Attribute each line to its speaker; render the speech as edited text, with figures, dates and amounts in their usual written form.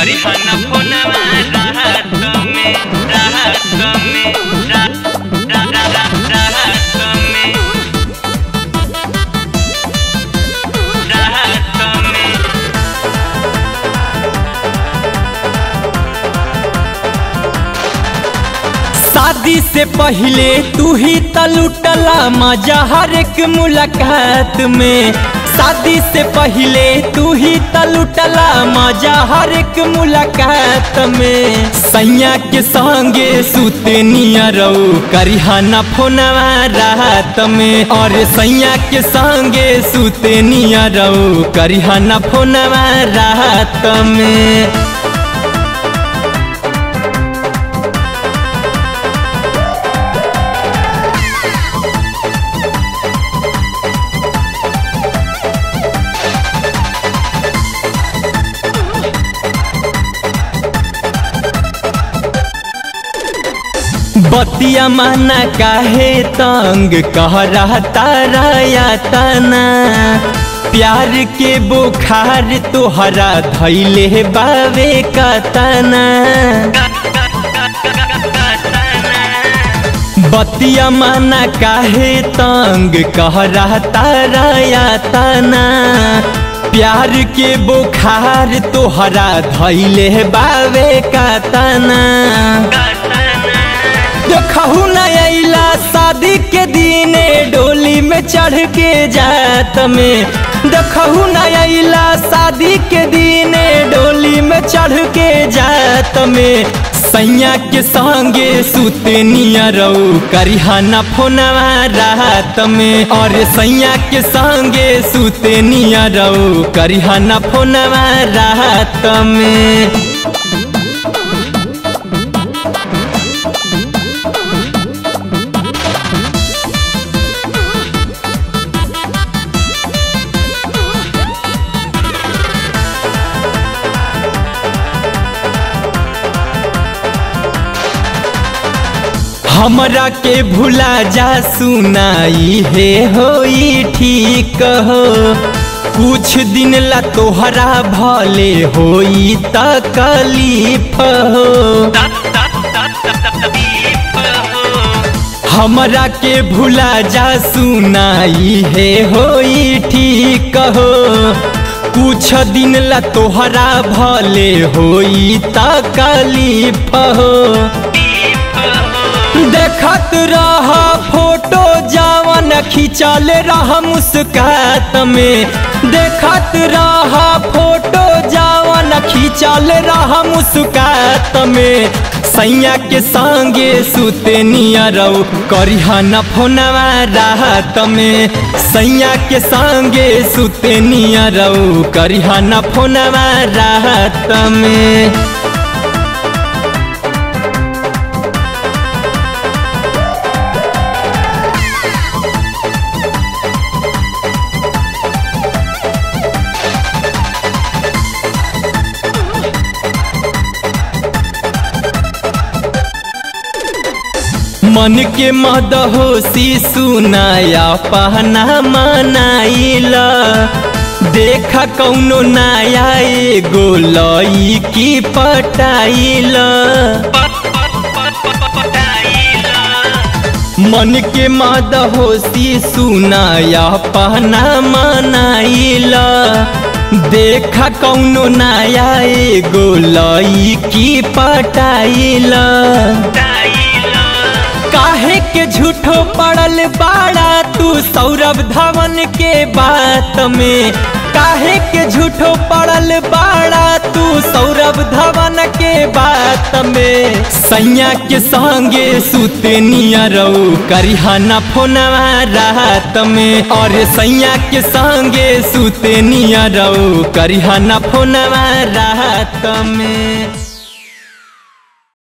Speaker 1: करिहन फोनवा राहत में राहत में
Speaker 2: शादी से पहले तू ही तलुटला मजा हर एक मुलाकात में। शादी से पहले तू ही तलुटला मजा हर एक मुलाकात में। सैया के संगे सुते नियरौ करिहन फोनवा रात में। और सैया के संगे सुते नियरौ करिहन फोनवा रात में। बतिया माना काहे तंग कह रहा तारा या तना। प्यार के बुखार तोहरा धैले बावे का तना। बतिया माना काहे तंग कह रहा तारा या तना। प्यार के बुखार तोहरा धैले बावे का तना। देखहु न अइला शादी के दिने डोली में चढ़ के जात में। देखहु न अइला शादी के दिने डोली में चढ़ के जात में। सैया के संगे सुते नियरौ करिहन फोनवा रात में। और सैया के संगे सुते नियरौ करिहन फोनवा रात में। हमरा के भुला जा सुनाई है होई ठीक हो। कुछ दिन ला तोहरा भले होई तकलीफ हो। हमरा के भुला जा सुनाई है होई ठीक हो। कुछ दिन ला तोहरा भले होई तकलीफ हो। देखत रहा फोटो जावन खिंचल रहा मुस्कात में। देखत रहा फोटो जावन खिंचल रहा मुस्कात में। सैया के संगे सुते नियरौ करिहन फोनवा रात में। सैया के संगे सुते नियरौ करिहन फोनवा रात में। मन के मदहोशी सुनाया पहना मनाइला। देखा कौनो नया एगो लईकी पटाइला। मन के मदहोशी सुनाया पहना मनाइला। देखा कौनो नया एगो लईकी पटाइला। काहे के झूठो पड़ल बाड़ा तू सौरभ धवन के बात में। काहे के झूठो पड़ल बाड़ा तू सौरभ धवन के बात में। सैया के संगे सुते नियरौ करिहन फोनवा रात में। और सैया के संगे सुते नियरौ करिहन फोनवा रात में।